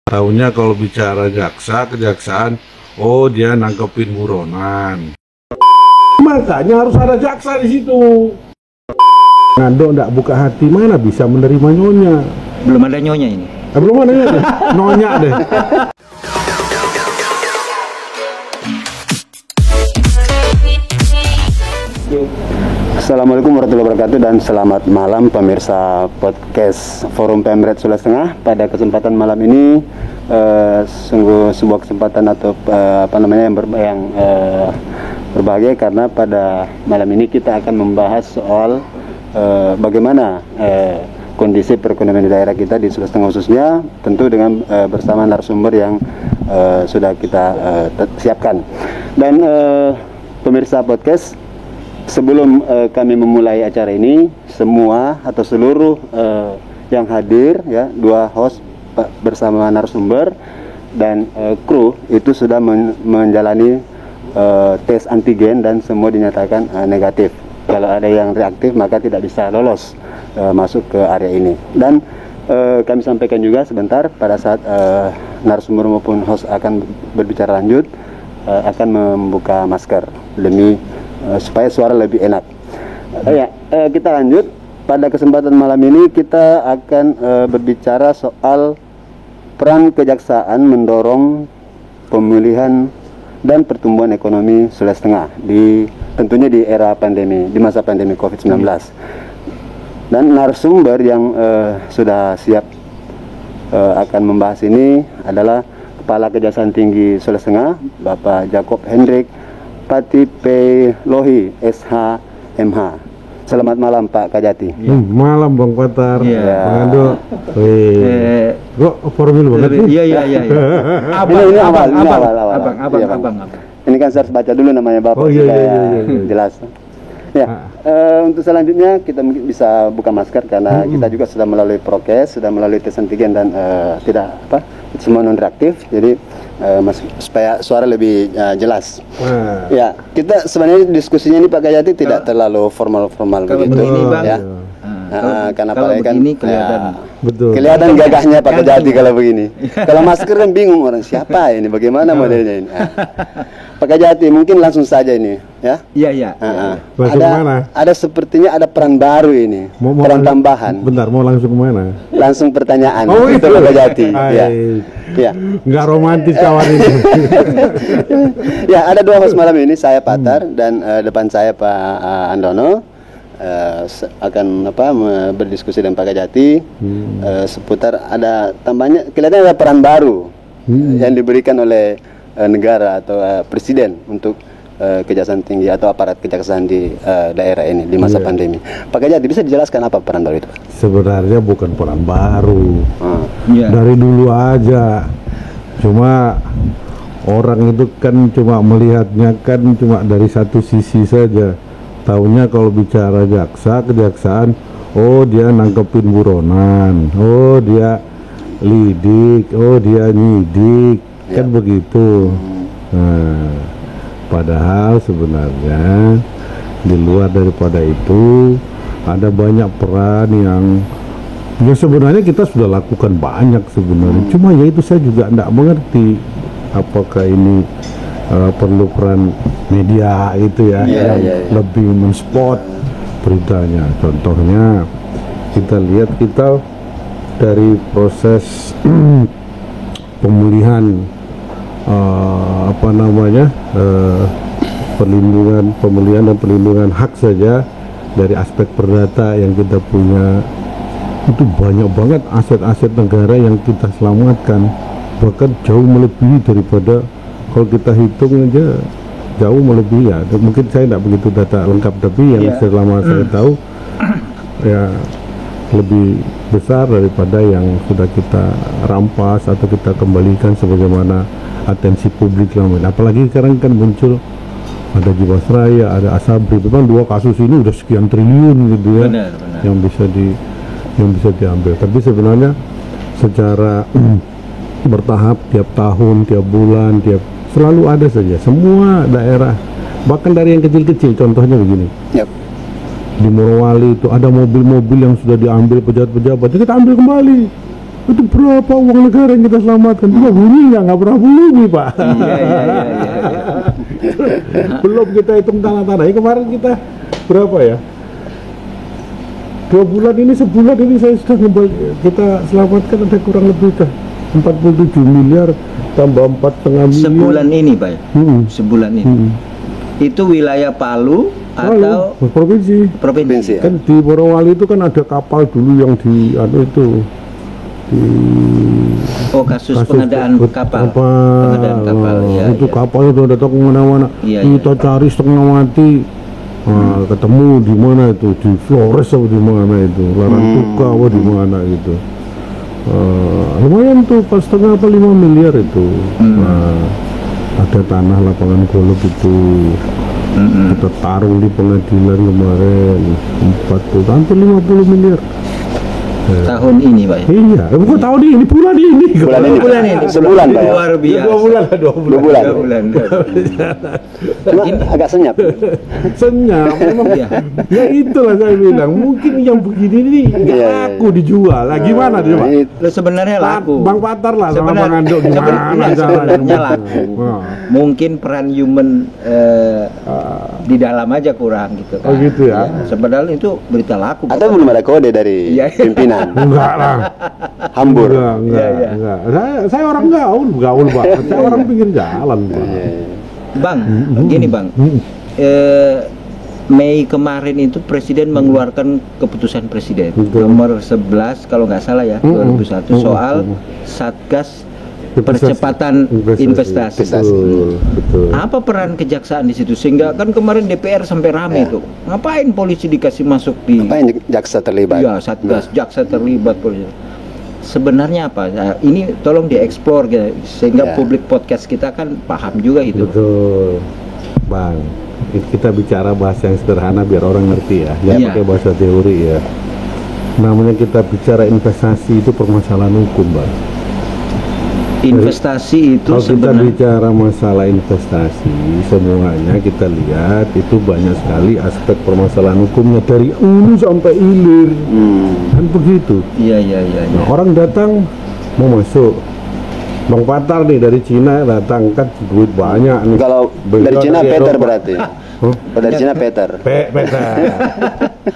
Taunya kalau bicara jaksa, kejaksaan, oh dia nangkepin buronan. Makanya harus ada jaksa di situ. Ngando ndak buka hati mana bisa menerima nyonya. Belum ada nyonya ini. Belum ada nyonya deh. Nyonya deh. Assalamualaikum warahmatullahi wabarakatuh dan selamat malam pemirsa podcast Forum Pemret Sulawesi Tengah. Pada kesempatan malam ini sungguh sebuah kesempatan atau yang berbahagia karena pada malam ini kita akan membahas soal bagaimana kondisi perekonomian di daerah kita di Sulawesi Tengah khususnya, tentu dengan bersama narasumber yang sudah kita siapkan. Dan pemirsa podcast, sebelum kami memulai acara ini, semua atau seluruh yang hadir, ya, dua host bersama narasumber dan kru itu sudah menjalani tes antigen dan semua dinyatakan negatif. Kalau ada yang reaktif maka tidak bisa lolos masuk ke area ini. Dan kami sampaikan juga sebentar pada saat narasumber maupun host akan berbicara lanjut akan membuka masker demi supaya suara lebih enak. Kita lanjut. Pada kesempatan malam ini kita akan berbicara soal peran kejaksaan mendorong pemulihan dan pertumbuhan ekonomi Sulawesi Tengah tentunya di era pandemi, di masa pandemi COVID-19. Dan narasumber yang sudah siap akan membahas ini adalah Kepala Kejaksaan Tinggi Sulawesi Tengah, Bapak Jacob Hendrik Patipelohi SH MH. Selamat malam Pak Kajati. Malam Bang Patar. Ya. Bang Ando. Kok formal banget nih? Iya. Ini awal. Abang. Ini kan saya harus baca dulu namanya Bapak. Iya. Jelas. Ya, untuk selanjutnya kita mungkin bisa buka masker karena kita juga sudah melalui prokes, sudah melalui tes antigen dan semua non reaktif. Jadi supaya suara lebih jelas. Ya, kita sebenarnya diskusinya ini Pak Kajati tidak terlalu formal begitu, begini, Bang. ya. Karena kalau begini kelihatan. Betul. Kelihatan gagahnya Pak Kajati kalau begini. Kalau masker kan bingung orang siapa ini, bagaimana modelnya ini. Pak Kajati mungkin langsung saja ini, ya. Iya. Langsung kemana? Ada sepertinya ada peran baru ini, peran tambahan. Bentar, mau langsung kemana? Langsung pertanyaan. Oh, itu Pak Kajati. Ya. Nggak romantis kawan ini. Ya, ada dua host malam ini, saya Patar dan depan saya Pak Andono. Akan berdiskusi dengan Pak Kajati seputar ada tambahnya, kelihatannya ada peran baru yang diberikan oleh negara atau presiden untuk kejaksaan tinggi atau aparat kejaksaan di daerah ini di masa pandemi. Pak Kajati bisa dijelaskan apa peran baru itu, Pak? Sebenarnya bukan peran baru. Iya. Dari dulu aja. Cuma orang itu kan cuma melihatnya kan cuma dari satu sisi saja. Taunya kalau bicara jaksa, kejaksaan, oh dia nangkepin buronan, oh dia lidik, oh dia nyidik, kan begitu. Nah, padahal sebenarnya di luar daripada itu ada banyak peran yang sebenarnya kita sudah lakukan banyak sebenarnya. Cuma ya itu saya juga tidak mengerti apakah ini perlu peran media itu ya, yang lebih men-spot beritanya. Contohnya kita lihat dari proses pemulihan pemulihan dan perlindungan hak saja dari aspek perdata yang kita punya, itu banyak banget aset-aset negara yang kita selamatkan, bahkan jauh melebihi daripada kalau kita hitung aja jauh melebihi ya. Mungkin saya tidak begitu data lengkap, tapi yang selama saya tahu ya lebih besar daripada yang sudah kita rampas atau kita kembalikan sebagaimana atensi publik selama ini. Apalagi sekarang kan muncul ada Jiwasraya, ada Asabri, memang dua kasus ini udah sekian triliun gitu ya. Benar. yang bisa diambil. Tapi sebenarnya secara bertahap, tiap tahun, tiap bulan, selalu ada saja semua daerah, bahkan dari yang kecil-kecil. Contohnya begini, di Morowali itu ada mobil-mobil yang sudah diambil pejabat-pejabat, kita ambil kembali. itu berapa uang negara yang kita selamatkan? Cuma bunyinya nggak pernah bunyi, Pak. Iya. Belum kita hitung tanah-tanahnya. Kemarin kita berapa ya? 2 bulan ini, sebulan ini saya sudah kita selamatkan ada kurang lebih 47 miliar tambah 4,5 miliar. Sebulan ini, Pak. Sebulan ini. Itu wilayah Palu atau provinsi. provinsi? Ya. Kan di Morowali itu kan ada kapal dulu yang di itu Kasus pengadaan kapal. Pengadaan kapal, ya. Itu kapalnya udah datang kemana-mana. Iya, Kita cari setengah mati. Ketemu di mana itu, di Flores atau di mana itu, Larantuka atau di mana itu. Lumayan tuh, pas setengah apa 5 miliar itu. Ada tanah lapangan golf itu. Kita taruh di pengadilan kemarin 40 hampir 50 miliar. Tahun ini, Pak. Iya, bukan tahun ini, bulan ini. Bulan ini. Sebulan, Pak. Luar biasa. 2 bulan lah, 2 bulan. 2 bulan. Cuma agak senyap. Senyap, memang ya itulah saya bilang. Mungkin yang begini ini nggak laku dijual. Lah gimana dia, Pak? Lo sebenarnya laku. Bang Patar lah sama Bang Ando gimana sebenarnya laku. Mungkin peran human di dalam aja kurang gitu kan. Oh gitu ya. Sebenarnya itu berita laku. Atau belum ada kode dari pimpinan. Enggak lah. Hambur. Enggak. Saya orang gaul, Pak. Saya orang pinggir jalan, Pak. Bang, gini Bang. Mei kemarin itu Presiden mengeluarkan keputusan Presiden nomor 11 kalau nggak salah ya 2001 soal Satgas Percepatan investasi. Betul. Apa peran kejaksaan di situ sehingga kan kemarin DPR sampai rame itu. Ngapain polisi dikasih masuk di? Ngapain jaksa terlibat? Ya, Satgas, jaksa terlibat polisi. Sebenarnya apa? Nah, ini tolong dieksplor gitu, sehingga publik podcast kita kan paham juga itu. Betul, Bang. Kita bicara bahasa yang sederhana biar orang ngerti ya. Jangan pakai bahasa teori ya. Namanya kita bicara investasi itu permasalahan hukum, Bang. Investasi itu kalau kita sebenarnya bicara masalah investasi, semuanya kita lihat itu banyak sekali aspek permasalahan hukumnya dari hulu sampai hilir, kan begitu. Iya. Nah, orang datang mau masuk, Bang Patar nih dari Cina datang kan duit banyak nih. Kalau dari Cina Peter berarti. Dari Cina Peter.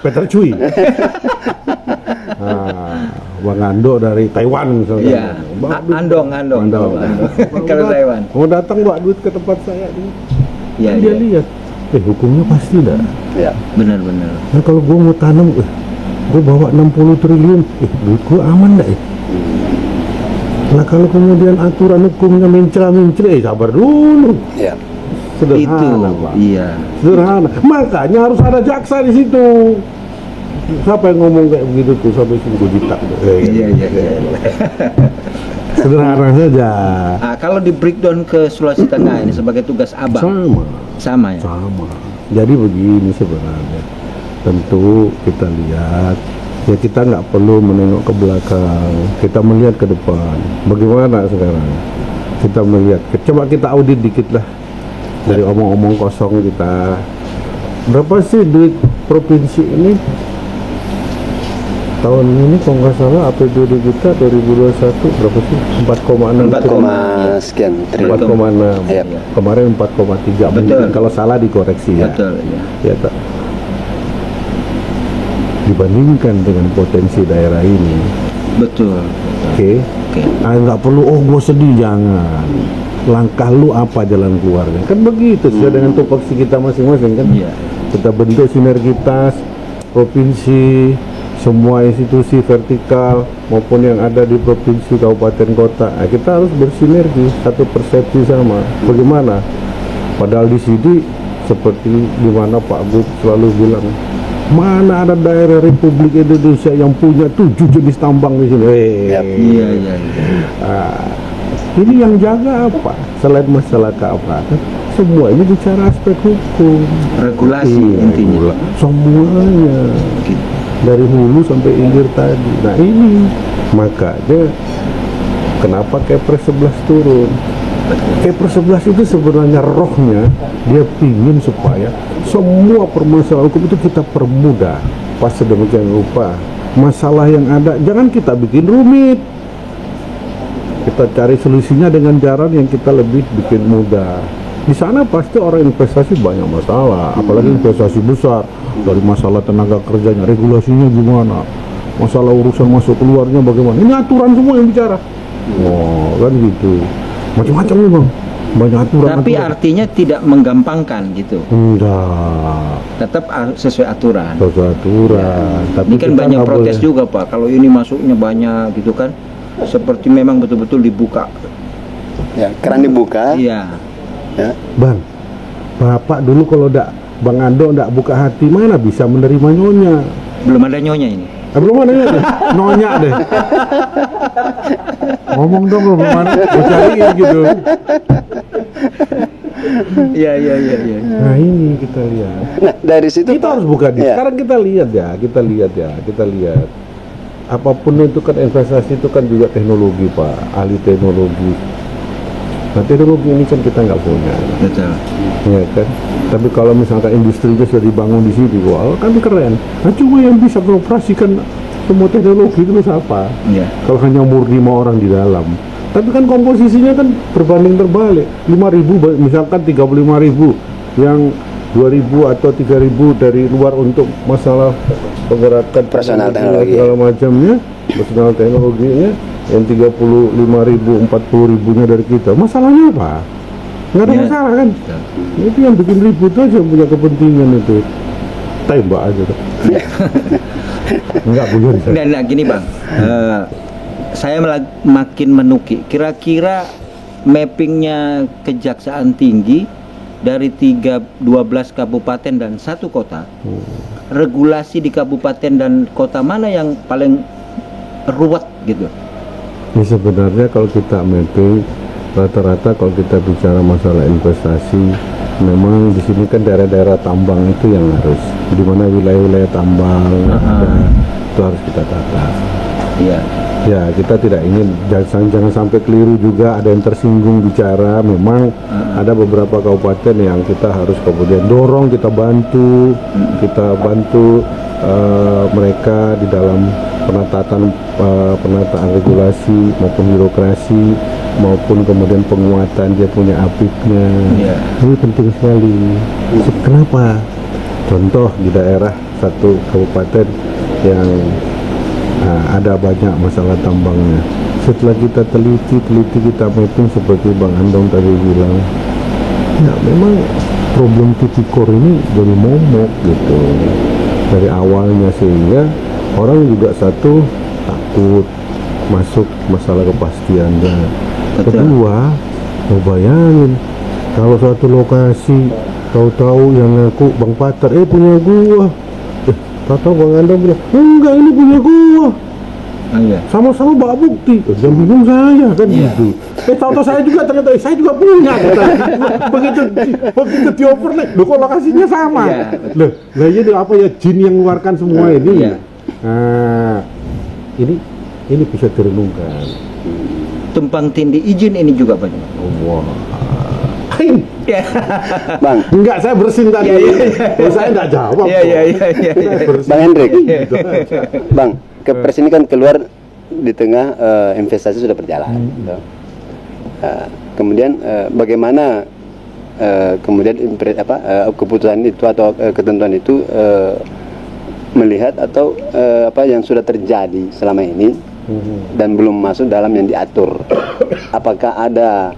Peter Cui. Bang Ando dari Taiwan misalnya. Iya. Andong. Kalau Taiwan. Mau datang bawa duit ke tempat saya nih. Iya. Dia lihat. Hukumnya pasti dah. Iya. Benar. Nah kalau gua mau tanam, gua bawa 60 triliun. Duit gua aman dah. Nah kalau kemudian aturan hukumnya mencela-mencela, sabar dulu. Iya. Sederhana, itu, Pak. iya. Sederhana. Makanya harus ada jaksa di situ. Siapa yang ngomong kayak begitu tuh sampai sungguh jitak. Iya. Sederhana saja. Nah, kalau di breakdown ke Sulawesi Tengah ini sebagai tugas Abang. Sama ya. Sama. Jadi begini sebenarnya. Tentu kita lihat. Ya kita nggak perlu menengok ke belakang. Kita melihat ke depan. Bagaimana sekarang? Kita melihat. Coba kita audit dikit lah. Dari omong-omong kosong kita. Berapa sih duit provinsi ini? Tahun ini kalau nggak salah APBD kita 2021 berapa sih? 4,6 sekian triliun. 4,6. Iya. Kemarin 4,3. Betul. Kalau salah dikoreksi ya. Betul ya. Ya tak. Dibandingkan dengan potensi daerah ini. Betul. Oke. Nggak perlu gue sedih, jangan. Langkah lu apa jalan keluarnya? Kan begitu sesuai dengan tupoksi kita masing-masing kan. Iya. Kita bentuk sinergitas provinsi, semua institusi vertikal maupun yang ada di provinsi, kabupaten, kota. Nah, kita harus bersinergi, satu persepsi sama. Bagaimana? Padahal di sini seperti di mana Pak Gub selalu bilang, mana ada daerah Republik Indonesia yang punya 7 jenis tambang di sini. Iya. Ini yang jaga apa? Selain masalah keamanan, semua ini bicara aspek hukum, regulasi intinya. Semuanya. Dari hulu sampai hilir tadi. Nah ini makanya kenapa Kepres 11 turun. Kepres 11 itu sebenarnya rohnya dia pingin supaya semua permasalahan hukum itu kita permudah. Pas sedemikian rupa masalah yang ada jangan kita bikin rumit. kita cari solusinya dengan cara yang kita lebih bikin mudah. Di sana pasti orang investasi banyak masalah, apalagi investasi besar, dari masalah tenaga kerjanya, regulasinya gimana, masalah urusan masuk keluarnya bagaimana. Ini aturan semua yang bicara. Oh, kan gitu. Macam-macam nih bang, banyak aturan. Tapi artinya tidak menggampangkan gitu. Enggak. Tetap sesuai aturan. Sesuai aturan. Tapi Ini kan kita banyak nggak protes boleh. juga Pak. Kalau ini masuknya banyak gitu kan, seperti memang betul-betul dibuka. Ya, keran dibuka. Iya. Ya. Bang, bapak dulu kalau Bang Ando ndak buka hati mana bisa menerima nyonya. Belum ada nyonya ini. Belum ada nyonya, nyonya deh. Ngomong dong belum ada, gue cariin gitu. Iya. Nah ini kita lihat. Nah, dari situ Kita Pak, harus buka di. ya. Sekarang kita lihat. Apapun itu kan investasi itu kan juga teknologi Pak, ahli teknologi. Nah teknologi ini kan kita nggak punya, Betul. ya kan. Tapi kalau misalkan industrinya sudah dibangun di sini, wah kan keren. Nah cuma yang bisa mengoperasikan semua teknologi itu siapa? Iya. Kalau hanya murni 5 orang di dalam. Tapi kan komposisinya kan berbanding terbalik. 5.000 misalkan 35.000 yang 2.000 atau 3.000 dari luar untuk masalah penggerakan Personal teknologi. segala macamnya, personal teknologinya, yang 35.000 40.000-nya dari kita. Masalahnya apa? Nggak ada Ya. masalah kan? Itu yang bikin ribut aja, yang punya kepentingan itu. Tembak aja tuh. Enggak punya di sana. Nah, gini Bang, saya makin menuki. Kira-kira mappingnya Kejaksaan Tinggi dari 12 kabupaten dan 1 kota, regulasi di kabupaten dan kota mana yang paling ruwet gitu? Ini sebenarnya kalau kita mapping rata-rata kalau kita bicara masalah investasi, memang di sini kan daerah-daerah tambang itu yang harus, di mana wilayah-wilayah tambang ada, itu harus kita tata. Iya. Ya kita tidak ingin jangan sampai keliru juga, ada yang tersinggung bicara. Memang ada beberapa kabupaten yang kita harus kemudian dorong, kita bantu mereka di dalam penataan regulasi maupun birokrasi maupun kemudian penguatan dia punya apipnya. Iya. Ini penting sekali. Kenapa? Contoh di daerah satu kabupaten yang ada banyak masalah tambangnya. Setelah kita teliti kita mapping seperti Bang Andong tadi bilang, ya memang problem tipikor ini jadi momok gitu dari awalnya, sehingga orang juga satu takut masuk masalah kepastiannya. Betul. Kedua, mau bayangin kalau suatu lokasi tahu-tahu yang ngaku Bang Pater punya gua, tahu Bang Andong bilang enggak ini punya gua, Iya. sama-sama bawa bukti, yang bingung saya kan gitu. Tahu-tahu saya juga ternyata saya juga punya. begitu dioper nih, loh kok lokasinya sama. Iya, Loh, lah ini apa ya, jin yang mengeluarkan semua ini. Iya. Nah, ini bisa direnungkan. Tumpang tindih izin ini juga banyak. Wah. Ya. Bang, Enggak, saya bersin tadi. Oh, saya enggak jawab. Iya. Saya bersin. Bang Hendrik, Gitu aja. Bang, Kepres ini kan keluar di tengah investasi sudah berjalan. Gitu. Kemudian bagaimana kemudian keputusan itu atau ketentuan itu melihat atau apa yang sudah terjadi selama ini dan belum masuk dalam yang diatur? Apakah ada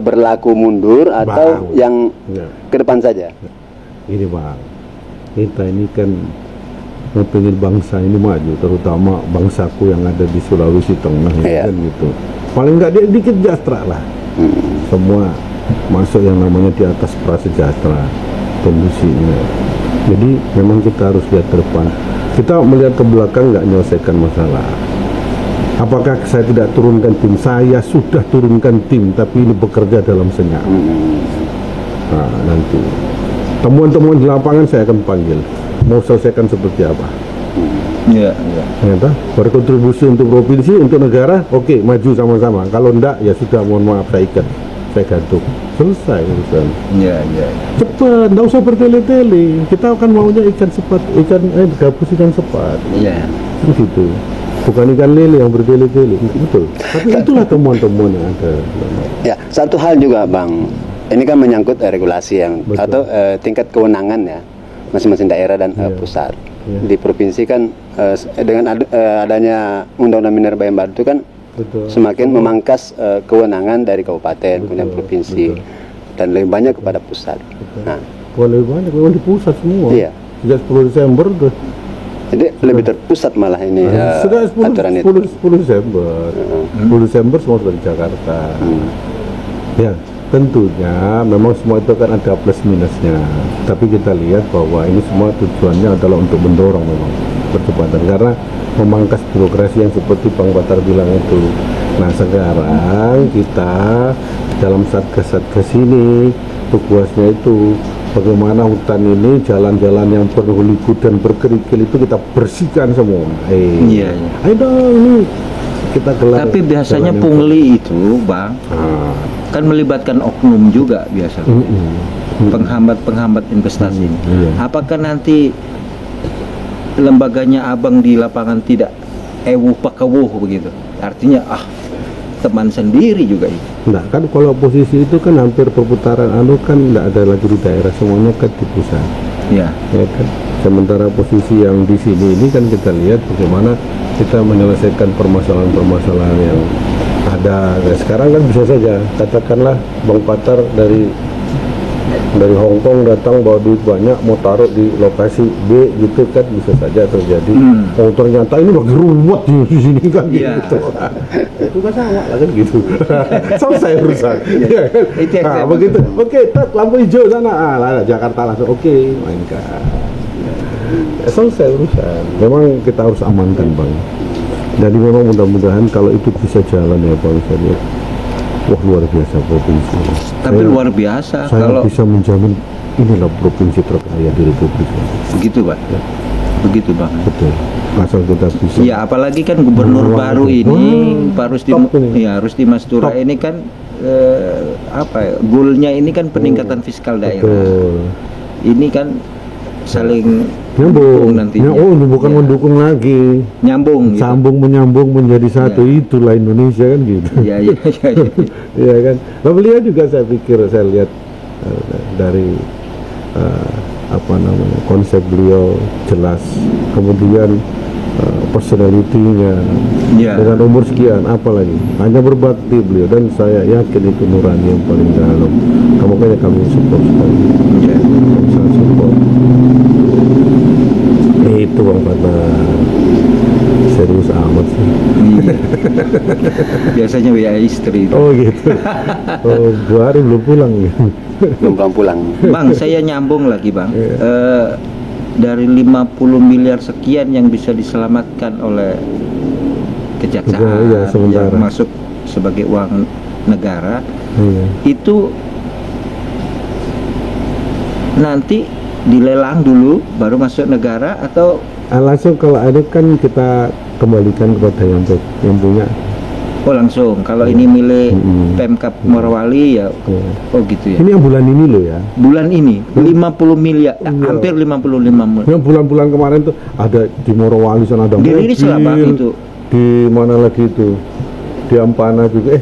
berlaku mundur atau Bang. yang Ya. ke depan saja? Ini Bang, kita ini kan pengen bangsa ini maju, terutama bangsaku yang ada di Sulawesi Tengah Iya. kan gitu. Paling nggak dikit sejahtera lah. Semua masuk yang namanya di atas prasejahtera kondisinya. Jadi memang kita harus lihat ke depan. Kita melihat ke belakang nggak menyelesaikan masalah. Apakah saya tidak turunkan tim? Saya sudah turunkan tim, tapi ini bekerja dalam senyap. Nah, nanti temuan-temuan di lapangan saya akan panggil. Mau selesaikan seperti apa? Iya. Ternyata berkontribusi untuk provinsi, untuk negara, oke, maju sama-sama. Kalau enggak, ya sudah, mohon maaf, saya ikat, saya gantung, selesai urusan. Iya. Cepat, enggak usah bertele-tele. Kita akan maunya ikan sepat, gabus ikan sepat, Iya. kan gitu. bukan ikan lele yang bertele-tele, betul. Tapi itulah temuan-temuan yang ada. Ya, satu hal juga Bang, ini kan menyangkut regulasi yang Betul. atau tingkat kewenangan ya masing-masing daerah dan pusat. Di provinsi kan dengan adanya undang-undang minerba yang baru itu kan Betul. semakin memangkas kewenangan dari kabupaten, kemudian provinsi, dan lebih banyak kepada pusat. Nah, Bukan lebih banyak, memang di pusat semua. Iya. Sejak 10 Desember tuh. jadi lebih terpusat malah ini Sudah 10 aturan itu. 10 Desember. 10 Desember semua sudah di Jakarta. Ya, tentunya memang semua itu kan ada plus minusnya. Tapi kita lihat bahwa ini semua tujuannya adalah untuk mendorong memang percepatan karena memangkas birokrasi yang seperti Bang Batar bilang itu. Nah, sekarang kita dalam satgas-satgas ini tugasnya itu bagaimana hutan ini, jalan-jalan yang berliku dan berkerikil itu kita bersihkan semua. Iya. Ayo dong, ini kita gelar. Tapi biasanya jalan yang pungli itu, Bang, kan melibatkan oknum juga biasanya. Penghambat investasi ini. Iya. Apakah nanti lembaganya Abang di lapangan tidak pakawuh begitu? Artinya teman sendiri juga itu. Nah, kan kalau posisi itu kan hampir perputaran kan tidak ada lagi di daerah, semuanya kan di pusat. Ya. Ya kan? Sementara posisi yang di sini ini kan kita lihat bagaimana kita menyelesaikan permasalahan-permasalahan yang ada. Nah, sekarang kan bisa saja katakanlah Bang Patar dari Hong Kong datang bawa duit banyak mau taruh di lokasi B gitu kan, bisa saja terjadi. Oh, ternyata ini lagi ruwet di sini kan gitu. Itu kan sama lah kan gitu. Selesai urusan. Ya kan? Nah, begitu. Oke, lampu hijau sana. Lah Jakarta langsung oke, mainkan. Selesai urusan. Memang kita harus amankan, Bang. Jadi memang mudah-mudahan kalau itu bisa jalan ya Bang, saya wah luar biasa provinsi. Tapi luar biasa saya kalau bisa menjamin inilah provinsi terkaya di Republik ini. begitu, Pak. Ya. Begitu, Bang. Betul. Asal kita bisa. Ya, apalagi kan gubernur baru ini Pak Rusdi Mastura Top. ini kan goalnya ini kan peningkatan fiskal daerah. Betul. Ini kan saling Nyambung nantinya. Oh, ini bukan Ya. mendukung lagi. Nyambung gitu. Sambung menyambung menjadi satu, Ya. itulah Indonesia kan gitu. Iya. Iya kan. Nah, beliau juga saya lihat dari konsep beliau jelas, kemudian personality-nya Ya. dengan umur sekian, apalagi hanya berbakti beliau, dan saya yakin itu nurani yang paling dalam. Makanya kami support sekali. Ya. Sangat support. Itu Bang Patar serius amat sih. Iya. Biasanya WA istri. Oh gitu. Oh, 2 hari belum pulang ya. belum pulang. Bang, saya nyambung lagi, Bang. Dari 50 miliar sekian yang bisa diselamatkan oleh kejaksaan Iya, sementara. yang masuk sebagai uang negara, Iya. itu nanti dilelang dulu baru masuk negara atau Langsung kalau ada kan kita kembalikan kepada yang punya. langsung kalau ini milik Pemkab Morowali ya. Iya. Oh gitu ya. Ini yang bulan ini loh ya. Bulan ini 50 miliar, Iya. hampir 55 miliar. Yang bulan-bulan kemarin tuh ada di Morowali sana ada Dirilis lah, Bang, itu. Di mana lagi itu? Di Ampana juga.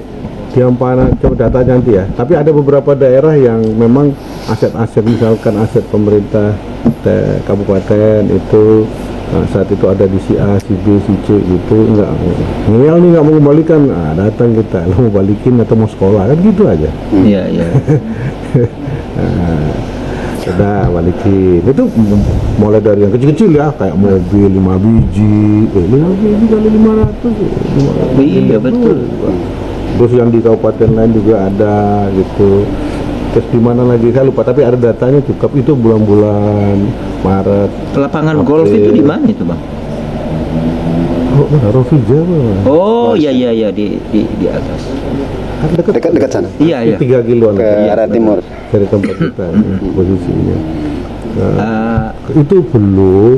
Di Ampana coba data nanti ya. Tapi ada beberapa daerah yang memang aset-aset, misalkan aset pemerintah kabupaten itu saat itu ada di si A, si B, si C gitu, enggak ngeyel nih nggak mau kembalikan, datang kita, lo mau balikin atau mau sekolah kan gitu aja. Iya. Sudah balikin. Itu mulai dari yang kecil-kecil ya, kayak mobil 5 biji, 5 biji kali 500. Iya, betul. Terus yang di kabupaten lain juga ada gitu. Terus di mana lagi saya lupa, tapi ada datanya cukup itu bulan-bulan Maret. Lapangan April. golf itu di mana itu, Bang? Oh, mana Rofija, Bang. Oh, iya di atas. Kan Dekat sana. Iya. 3 kiloan Ke arah timur. dari tempat kita posisinya. Nah, Ah, itu belum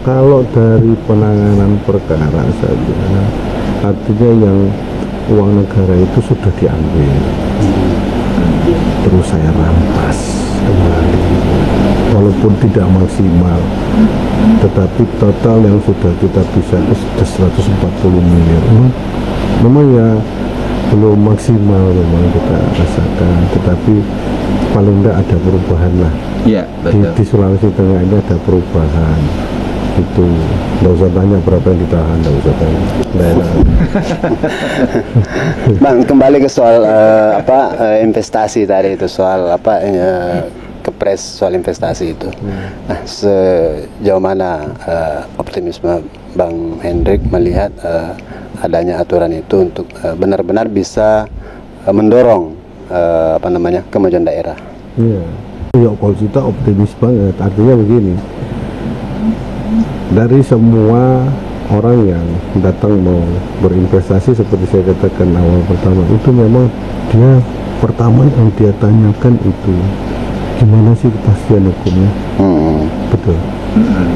kalau dari penanganan perkara saja, artinya yang uang negara itu sudah diambil. terus saya rampas kembali, walaupun tidak maksimal, tetapi total yang sudah kita bisa itu sudah 140 miliar. Memang ya belum maksimal memang kita rasakan, tetapi paling tidak ada perubahan lah. Iya, betul. Di Sulawesi Tengah ini ada perubahan. Itu nggak usah tanya berapa yang ditahan, nggak usah tanya daerah. Bang, kembali ke soal investasi tadi itu, soal kepres soal investasi itu. Nah, sejauh mana optimisme Bang Hendrik melihat adanya aturan itu untuk benar-benar bisa mendorong kemajuan daerah? Iya, ya kalau kita optimis banget. Artinya begini, dari semua orang yang datang mau berinvestasi seperti saya katakan awal pertama, itu memang dia pertama yang dia tanyakan itu gimana sih kepastian hukumnya. Betul.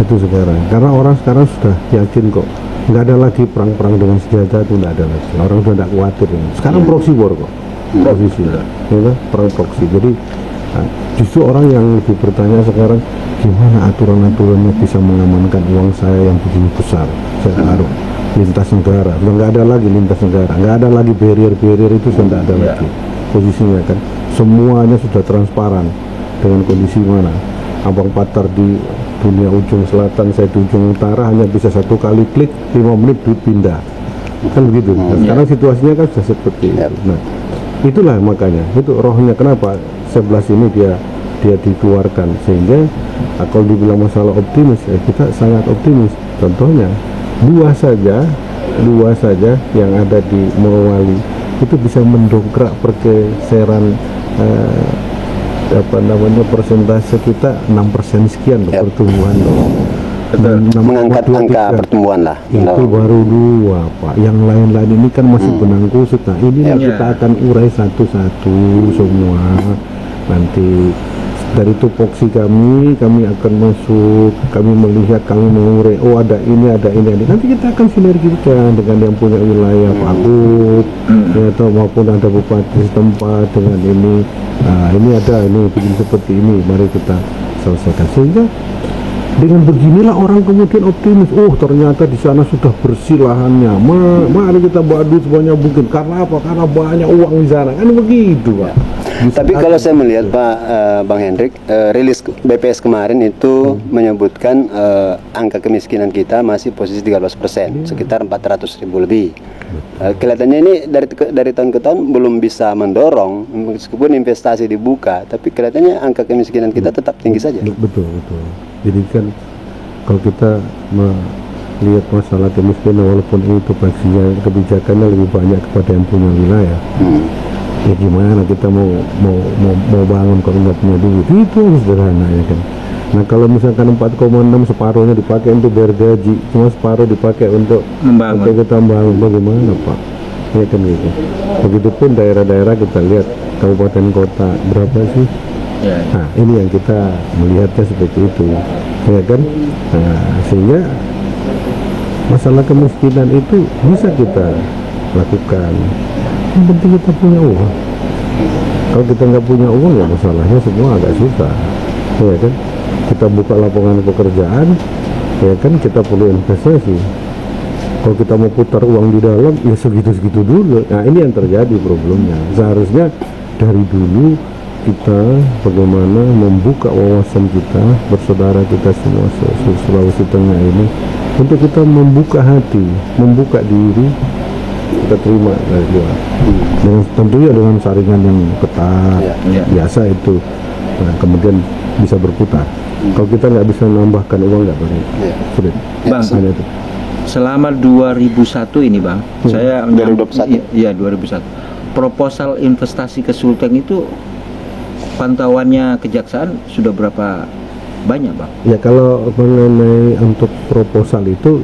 Itu sekarang, karena orang sekarang sudah yakin kok, nggak ada lagi perang-perang dengan senjata, itu nggak ada lagi. Orang sudah tidak khawatir. Sekarang proxy war kok, proxy, ya, perang proxy. Jadi justru orang yang lebih bertanya sekarang, gimana aturan-aturannya bisa mengamankan uang saya yang begini besar, saya taruh lintas negara. Sudah nggak ada lagi lintas negara, nggak ada lagi barrier-barrier, itu sudah nggak ada lagi posisinya kan. Semuanya sudah transparan dengan kondisi mana. Abang Patar di dunia ujung selatan, saya di ujung utara, hanya bisa satu kali klik 5 menit duit pindah, kan begitu. Nah, sekarang situasinya kan sudah seperti itu. Nah, itulah makanya itu rohnya kenapa 11 ini dia dikeluarkan, sehingga kalau dibilang masalah optimis, ya kita sangat optimis. Contohnya dua saja yang ada di Morowali itu bisa mendongkrak pergeseran persentase kita 6% sekian loh, pertumbuhan loh. Mengangkat angka pertumbuhan lah. Itu baru 2 Pak, yang lain-lain ini kan masih benang kusut. Nah ini yang kita akan urai satu-satu semua. Nanti dari tupoksi kami akan masuk, kami melihat, kami mengurai, oh ada ini. Nanti kita akan sinergikan dengan yang punya wilayah Pak Gub, ya, atau maupun ada bupati setempat dengan ini. Nah, ini ada, ini begini seperti ini, mari kita selesaikan. Sehingga dengan beginilah orang kemudian optimis. Oh ternyata di sana sudah bersih lahannya. Mari kita badu sebanyak mungkin. Karena apa? Karena banyak uang di sana. Kan begitu Pak. Tapi kalau saya melihat Pak Bang Hendrik, rilis BPS kemarin itu menyebutkan angka kemiskinan kita masih posisi 13%, sekitar 400.000 lebih. Kelihatannya ini dari tahun ke tahun belum bisa mendorong, meskipun investasi dibuka, tapi kelihatannya angka kemiskinan kita tetap tinggi saja. Betul. Jadi kan kalau kita melihat masalah kemiskinan, walaupun itu kebijakannya lebih banyak kepada yang punya wilayah. Ya gimana kita mau bangun kalau nggak punya duit, itu sederhana ya kan. Nah kalau misalkan 4,6 separuhnya dipakai untuk bayar gaji, cuma separuh dipakai untuk kita bangun, bagaimana Pak? Ya kan gitu. Begitupun daerah-daerah kita lihat, kabupaten kota berapa sih? Nah ini yang kita melihatnya seperti itu, ya kan. Nah, sehingga masalah kemiskinan itu bisa kita lakukan. Yang penting kita punya uang. Kalau kita nggak punya uang, ya masalahnya semua agak susah, ya kan. Kita buka lapangan pekerjaan, ya kan, kita perlu investasi. Kalau kita mau putar uang di dalam, ya segitu-segitu dulu. Nah ini yang terjadi problemnya. Seharusnya dari dulu kita bagaimana membuka wawasan kita, bersaudara kita semua Sulawesi Tengah ini, untuk kita membuka hati, membuka diri, kita terima dari luar. Tentunya dengan saringan yang ketat, biasa itu. Nah, kemudian bisa berputar. Kalau kita nggak bisa menambahkan uang, nggak boleh. Sulit. Bang, itu. Selama 2001 ini Bang, saya 2021. Iya 2001. Proposal investasi ke Sulteng itu pantauannya kejaksaan sudah berapa banyak Bang? Ya kalau mengenai untuk proposal itu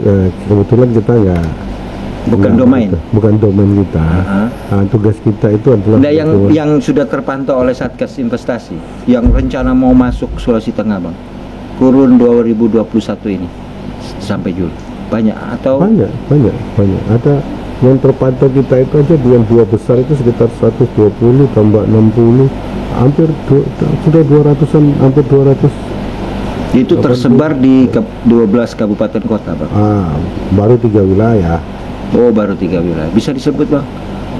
kebetulan kita bukan domain kita. Nah, tugas kita itu adalah yang sudah terpantau oleh Satgas Investasi yang rencana mau masuk Sulawesi Tengah Bang, kurun 2021 ini sampai Juli, banyak atau banyak ada yang terpantau kita itu aja, yang 2 besar itu sekitar 120 tambah 60 sudah 200-an, hampir 200. Itu tersebar di 12 kabupaten kota, Bang. Baru 3 wilayah. Oh, baru 3 wilayah. Bisa disebut, Bang?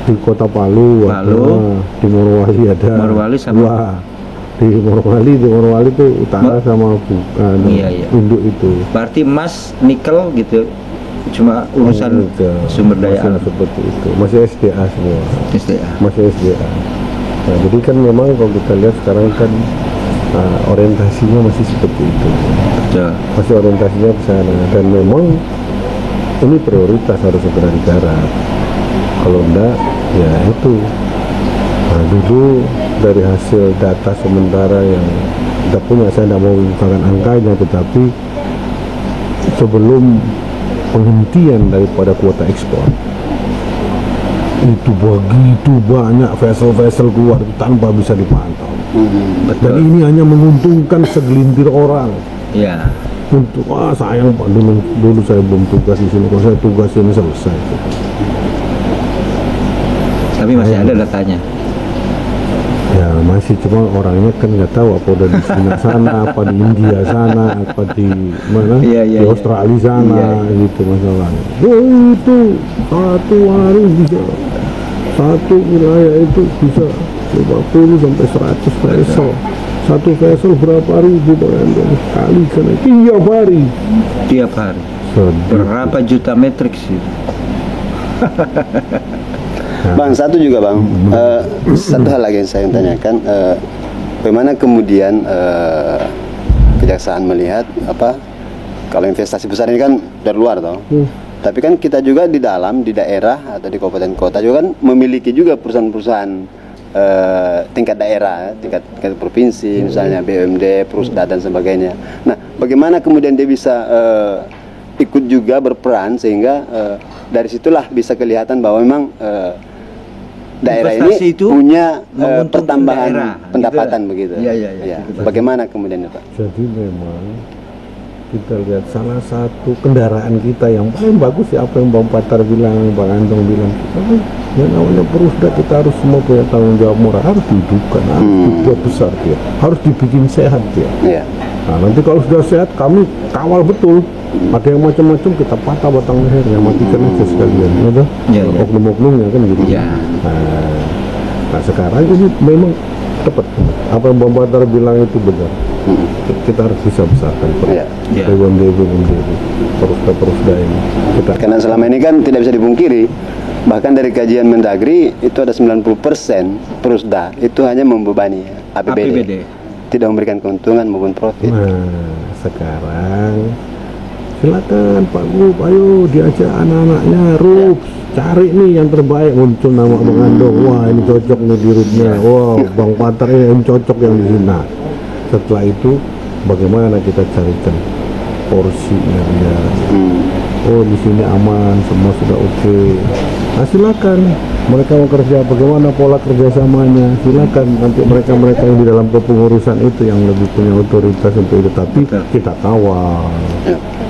Di Kota Palu, di Morowali ada. Morowali sama di Morowali itu utara sama induk itu. Berarti emas, nikel gitu. Cuma urusan sumber daya alam seperti itu. Masih SDA semua. Masih SDA. Nah, jadi kan memang kalau kita lihat sekarang kan orientasinya masih seperti itu. Betul. Masih orientasinya ke sana, dan memang ini prioritas harus segera digarap. Kalau enggak, ya itu. Nah, dulu dari hasil data sementara yang kita punya, saya tidak mau mengungkapkan angkanya, tetapi sebelum penghentian daripada kuota ekspor, itu begitu banyak vessel-vessel keluar tanpa bisa dipantau. Dan ini hanya menguntungkan segelintir orang. Ya. Untuk sayang Pak, dulu saya belum tugas di sini, kalau saya tugas ini selesai. Tapi masih ada datanya. Ya masih, cuma orangnya kan nggak tahu apa udah di Cina sana, apa di India sana, apa di mana, di Australia sana, gitu masalahnya. Itu satu hari bisa, satu wilayah itu bisa 50 sampai 100 vessel. Satu vessel berapa ribu kali sana, tiap hari. Berapa juta metrik sih? Bang, satu juga Bang, satu hal lagi yang saya tanyakan, bagaimana kemudian kejaksaan melihat kalau investasi besar ini kan dari luar toh, tapi kan kita juga di daerah atau di kabupaten kota juga kan memiliki juga perusahaan-perusahaan tingkat daerah, tingkat provinsi, misalnya BUMD, Prusda dan sebagainya. Nah, bagaimana kemudian dia bisa ikut juga berperan sehingga dari situlah bisa kelihatan bahwa memang daerah ini itu punya pertambahan pendapatan gitu, begitu. Ya. Bagaimana kemudian Pak? Jadi memang kita lihat salah satu kendaraan kita yang paling bagus ya, apa yang Bang Patar bilang, Bang Antong bilang, yang namanya Perusda kita harus semua punya tanggung jawab moral, harus dihidupkan, harus dibuat besar dia, harus dibikin sehat dia. Nah, nanti kalau sudah sehat kami kawal betul. Ada yang macam-macam kita patah batang lehernya, matikan aja sekalian, udah. Oknum-oknumnya kan gitu. Nah sekarang ini memang tepat. Apa yang Bang Patar bilang itu benar. Kita harus bisa besarkan BUMD, Perusda ini. Karena selama ini kan tidak bisa dipungkiri, bahkan dari kajian Mendagri itu ada 90% Perusda itu hanya membebani APBD. Tidak memberikan keuntungan maupun profit. Nah sekarang silakan Pak Gub, ayo diajak anak-anaknya, cari nih yang terbaik, muncul nama Bang Andong, wah ini cocok nih dirutnya, wah Bang Patar ini cocok yang di sini. Nah, setelah itu bagaimana kita carikan porsinya dia. Oh di sini aman, semua sudah oke. Nah silakan mereka mau kerja, bagaimana pola kerjasamanya, silakan nanti mereka yang di dalam kepengurusan itu yang lebih punya otoritas untuk itu, tapi kita kawal.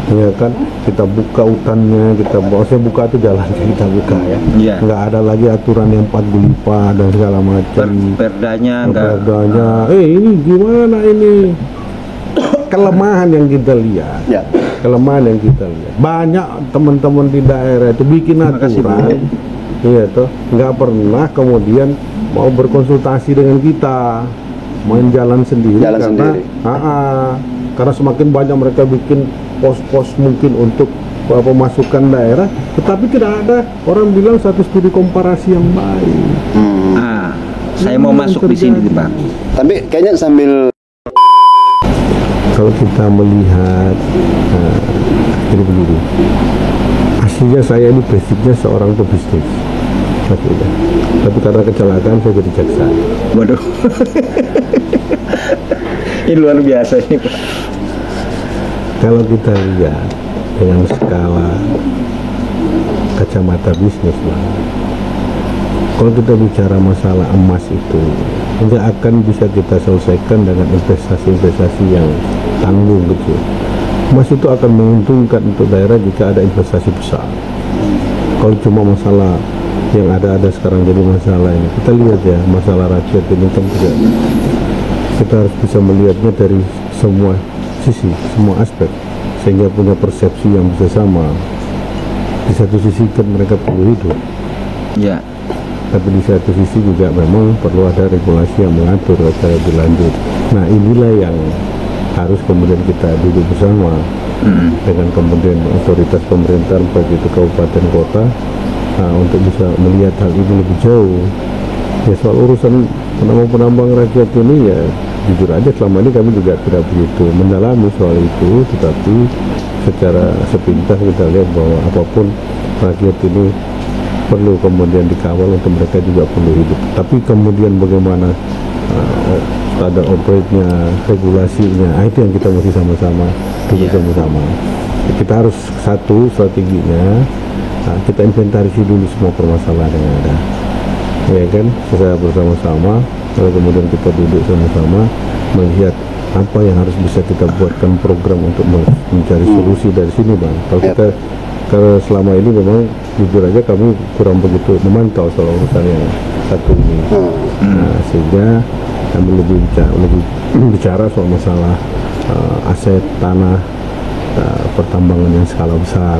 Ya kan, kita buka hutannya, kita buka itu jalannya kita buka ya. Nggak ada lagi aturan yang paguyupan dan segala macam. Perdanya ini gimana ini? Kelemahan yang kita lihat. Kelemahan yang kita lihat. Banyak teman-teman di daerah itu bikin aturan. Iya toh, nggak pernah kemudian mau berkonsultasi dengan kita, main jalan sendiri. Karena semakin banyak mereka bikin pos-pos mungkin untuk pemasukan daerah, tetapi tidak ada orang bilang satu studi komparasi yang baik. Saya mau masuk di sini Pak. Tapi kayaknya sambil kalau kita melihat jadi begini, aslinya saya ini basicnya seorang pebisnis, tapi karena kecelakaan saya jadi jaksa. Waduh. Ini luar biasa ini Pak. Kalau kita lihat dengan skala kacamata bisnis, kalau kita bicara masalah emas itu tidak akan bisa kita selesaikan dengan investasi-investasi yang tanggung gitu. Emas itu akan menguntungkan untuk daerah jika ada investasi besar. Kalau cuma masalah yang ada sekarang jadi masalah ini. Kita lihat ya, masalah rakyat ini kan juga kita harus bisa melihatnya dari semua sisi, semua aspek, sehingga punya persepsi yang bisa sama. Di satu sisi kan mereka perlu hidup, Ya. tapi di satu sisi juga memang perlu ada regulasi yang mengatur secara lebih lanjut. Nah, inilah yang harus kemudian kita duduk bersama dengan kemudian otoritas pemerintahan baik itu kabupaten kota, untuk bisa melihat hal ini lebih jauh. Ya, soal urusan penambang rakyat ini ya jujur aja selama ini kami juga tidak begitu mendalami soal itu, tetapi secara sepintas kita lihat bahwa apapun rakyat ini perlu kemudian dikawal, untuk mereka juga perlu hidup. Tapi kemudian bagaimana standar operate-nya, regulasinya, itu yang kita mesti sama-sama duduk sama-sama. Kita harus satu strateginya, kita inventarisasi dulu semua permasalahan yang ada, ya kan, secara bersama-sama. Lalu kemudian kita duduk sama-sama melihat apa yang harus bisa kita buatkan program untuk mencari solusi dari sini, Bang. Kalau selama ini memang jujur aja kami kurang begitu memantau soal urusan yang satu ini. Nah, sehingga kami lebih bicara soal masalah aset tanah pertambangan yang skala besar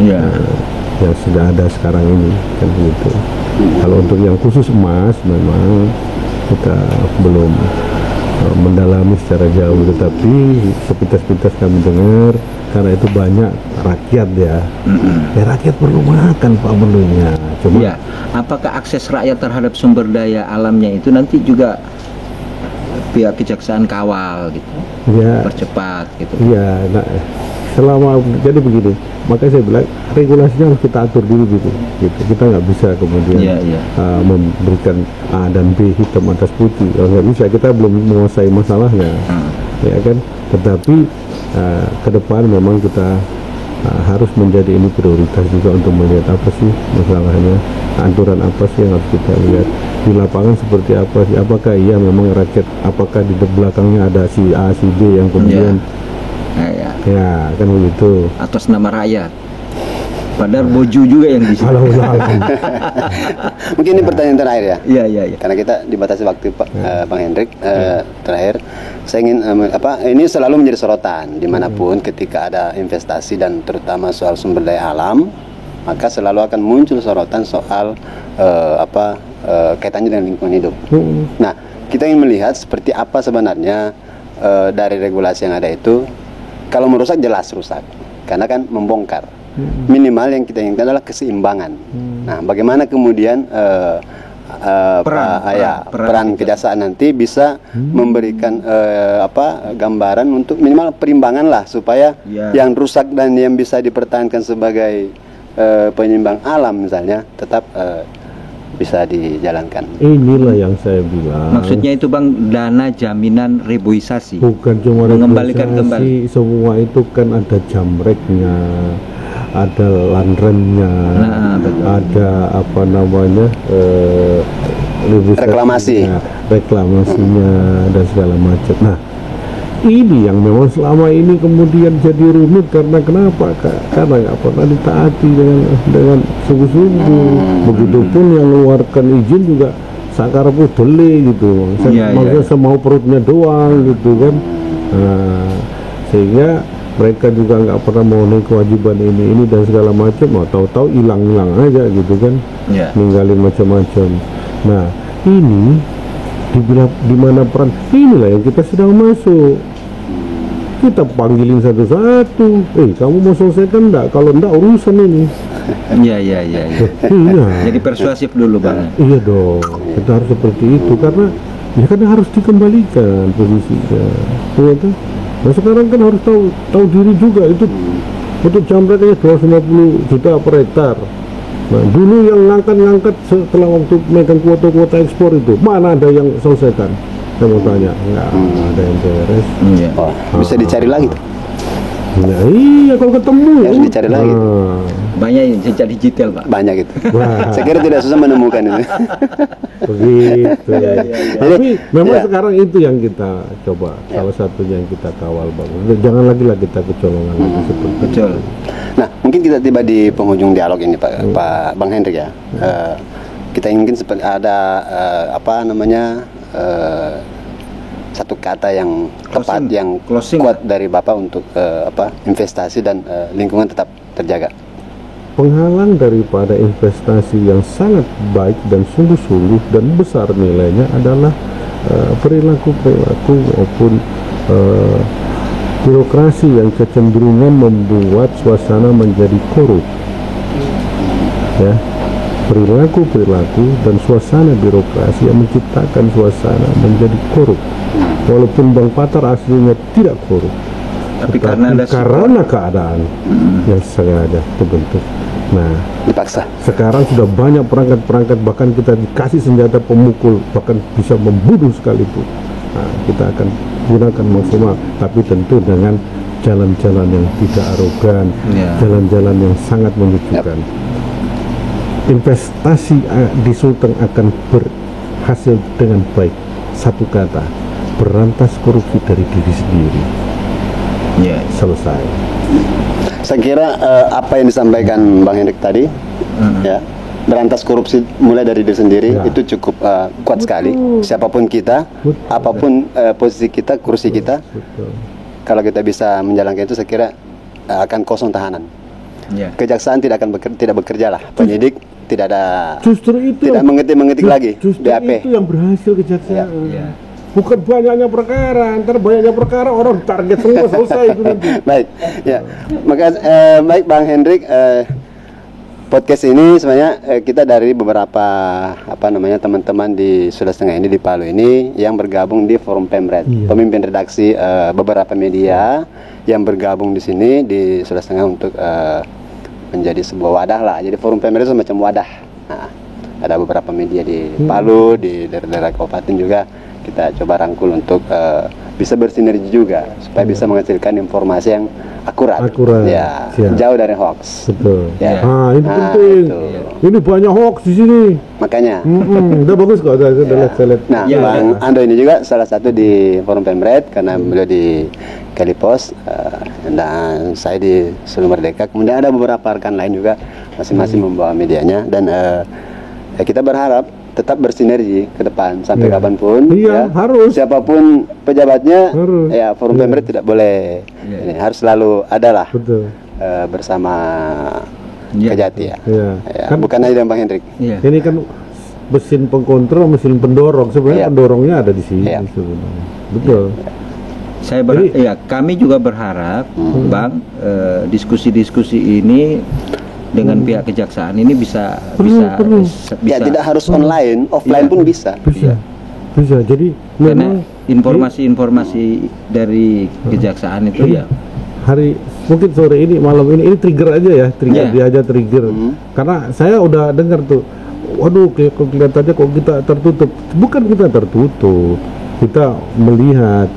yang sudah ada sekarang ini, kan begitu. Kalau untuk yang khusus emas memang kita belum mendalami secara jauh, tetapi sepintas-pintas kami dengar karena itu banyak rakyat ya, rakyat perlu makan Pak Belunya. Cuma Ya, apakah akses rakyat terhadap sumber daya alamnya itu nanti juga pihak kejaksaan kawal gitu, ya, percepat gitu? iya. Nah, selama jadi begini, makanya saya bilang regulasinya harus kita atur dulu gitu. Kita nggak bisa kemudian memberikan A dan B hitam atas putih. Nggak bisa, kita belum menguasai masalahnya, ya kan. Tetapi ke depan memang kita harus menjadi ini prioritas juga untuk melihat apa sih masalahnya, aturan apa sih yang harus kita lihat di lapangan seperti apa sih. Apakah iya memang rakyat, apakah di belakangnya ada si A si B yang kemudian ya kan begitu atas nama rakyat, padahal boju juga yang di sini. Mungkin ini pertanyaan terakhir ya. Iya. Karena kita dibatasi waktu, Pak Bang Hendrik. Terakhir, saya ingin ini selalu menjadi sorotan dimanapun ketika ada investasi dan terutama soal sumber daya alam, maka selalu akan muncul sorotan soal kaitannya dengan lingkungan hidup. Nah, kita ingin melihat seperti apa sebenarnya dari regulasi yang ada itu. Kalau merusak jelas rusak, karena kan membongkar. Minimal yang kita inginkan adalah keseimbangan. Nah, bagaimana kemudian peran kejaksaan nanti bisa memberikan gambaran untuk minimal perimbangan lah, supaya yang rusak dan yang bisa dipertahankan sebagai penyimbang alam misalnya tetap bisa dijalankan. Inilah yang saya bilang. Maksudnya itu Bang, dana jaminan reboisasi. Bukan cuma mengembalikan kembali. Semua itu kan ada jamreknya, ada landremnya, ada reklamasinya dan segala macam. Nah, ini yang memang selama ini kemudian jadi rumit karena kenapa? Karena nggak pernah ditaati dengan sungguh-sungguh. Begitupun yang mengeluarkan izin juga sakar pudele gitu, maksudnya semau perutnya doang gitu kan. Nah, sehingga mereka juga nggak pernah memenuhi kewajiban ini dan segala macam. Tahu-tahu hilang aja gitu kan, ninggalin macam-macam. Nah, ini di mana peran inilah yang kita sedang masuk. Kita panggilin satu-satu, kamu mau selesaikan enggak? Kalau enggak urusan ini. Iya. Jadi persuasif dulu Bang. Iya dong, kita harus seperti itu karena harus dikembalikan posisinya. Ya kan? Nah, sekarang kan harus tahu diri juga, itu untuk jamretnya 250 juta per hektar. Nah, dulu yang ngangkat setelah waktu megang kuota ekspor itu, mana ada yang selesaikan? Saya mau tanya, nggak ada yang beres. Bisa dicari lagi tuh. Nah, iya, kalau ketemu harus dicari lagi. Banyak yang jejak digital Pak. Banyak gitu. Saya kira tidak susah menemukan itu. Begitu. Tapi memang sekarang itu yang kita coba, salah satunya yang kita kawal Bang. Jangan lagi lah kita kecolongan lagi seperti betul. Nah, mungkin kita tiba di penghujung dialog ini, Pak Bang Hendrik ya. Kita ingin seperti ada satu kata yang tepat, yang kuat dari Bapak untuk investasi dan lingkungan tetap terjaga. Penghalang daripada investasi yang sangat baik dan sungguh-sungguh dan besar nilainya adalah perilaku-perilaku maupun birokrasi yang kecenderungan membuat suasana menjadi korup. Ya, perilaku-perilaku dan suasana birokrasi yang menciptakan suasana menjadi korup. Walaupun Bang Patar aslinya tidak korup, tapi karena keadaan yang sengaja terbentuk. Nah, dipaksa. Sekarang sudah banyak perangkat-perangkat, bahkan kita dikasih senjata pemukul, bahkan bisa membunuh sekalipun. Nah, kita akan gunakan maksimal, tapi tentu dengan jalan-jalan yang tidak arogan, jalan-jalan yang sangat menyejukkan. Investasi di Sulteng akan berhasil dengan baik. Satu kata, berantas korupsi dari diri sendiri. Selesai. Saya kira apa yang disampaikan Bang Hendrik tadi, ya, berantas korupsi mulai dari diri sendiri, itu cukup kuat sekali. Siapapun kita, apapun posisi kita, kursi kita, kalau kita bisa menjalankan itu, saya kira akan kosong tahanan. Kejaksaan tidak bekerja lah, penyidik tidak ada, tidak mengetik lagi BAP. Itu yang berhasil kejaksaan. Bukan banyaknya perkara, ntar banyaknya perkara orang target semua selesai itu nanti. Baik, ya. Maka baik Bang Hendrik, podcast ini sebenarnya kita dari beberapa teman-teman di Sulawesi Tengah ini, di Palu ini, yang bergabung di Forum Pemret, pemimpin redaksi beberapa media yang bergabung di sini di Sulawesi Tengah untuk menjadi sebuah wadah lah. Jadi Forum Pemret itu semacam wadah. Nah, ada beberapa media di Palu, di daerah kabupaten juga. Kita coba rangkul untuk bisa bersinergi juga supaya bisa menghasilkan informasi yang akurat. Ya, jauh dari hoax. Betul. Ya. Ini penting. Ini banyak hoax di sini. Makanya. Udah bagus kok. Udah lihat. Nah, Bang Ando ini juga salah satu di Forum Pemret karena beliau di Kalipos dan saya di Sulu Merdeka. Kemudian ada beberapa rekan lain juga masing-masing membawa medianya dan kita berharap tetap bersinergi ke depan sampai kapanpun. Harus. Siapapun pejabatnya, Forum Pemret tidak boleh. Ini harus selalu adalah bersama Kejati ya. Kan, bukan hanya dengan Bang Hendrik. Ini kan mesin pengkontrol, mesin pendorong. Sebenarnya pendorongnya ada di sini. Betul. Kami juga berharap, Bang, diskusi-diskusi ini dengan pihak kejaksaan ini bisa ya, tidak harus online, offline pun bisa. Jadi karena informasi dari kejaksaan itu hari mungkin sore ini, malam ini trigger aja ya, dia aja trigger. Karena saya udah dengar tuh, waduh, kelihatannya kok kita tertutup. Bukan kita tertutup, kita melihat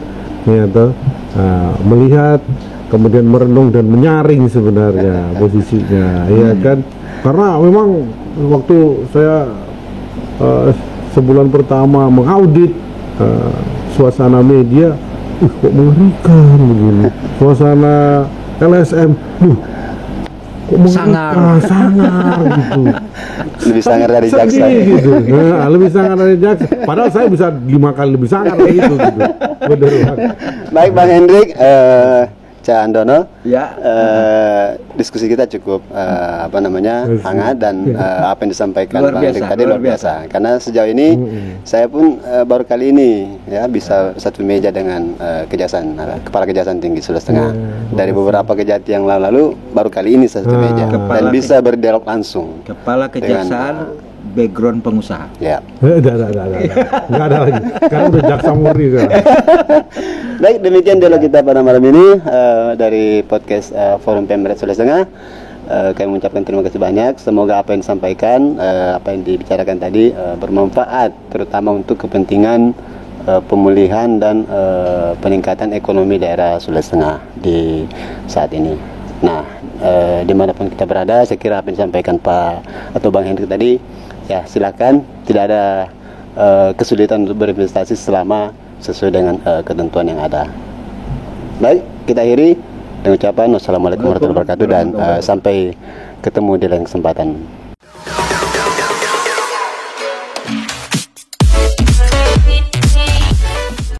kemudian merenung dan menyaring sebenarnya posisinya, ya kan? Karena memang waktu saya sebulan pertama mengaudit suasana media, kok mengerikan begini. Suasana LSM, kok mengerikan, sangar gitu. Lebih sangar dari jaksa. Gitu. Lebih sangar dari jaksa. Padahal saya bisa 5 kali lebih sangar dari itu. Gitu. Benar. Baik Bang Hendrik, Cak Andono, diskusi kita cukup hangat dan apa yang disampaikan Bang Hendrik tadi luar biasa. Karena sejauh ini saya pun baru kali ini bisa satu meja dengan Kepala Kejaksaan Tinggi Sulawesi Tengah. Dari beberapa kejati yang lalu baru kali ini satu meja dan bisa berdialog langsung. Kepala Kejaksaan background pengusaha. Nggak ada lagi. Karena udah jaksa murni kan. Baik, demikian dialog kita pada malam ini dari podcast Forum Pemret Sulawesi Tengah. Kami mengucapkan terima kasih banyak. Semoga apa yang disampaikan, apa yang dibicarakan tadi bermanfaat, terutama untuk kepentingan pemulihan dan peningkatan ekonomi daerah Sulawesi Tengah di saat ini. Nah, dimanapun kita berada, saya kira apa yang disampaikan Pak atau Bang Hendrik tadi, ya silakan, tidak ada kesulitan untuk berinvestasi selama sesuai dengan ketentuan yang ada. Baik, kita akhiri. Dengan ucapan wassalamualaikum warahmatullahi wabarakatuh dan sampai ketemu di lain kesempatan.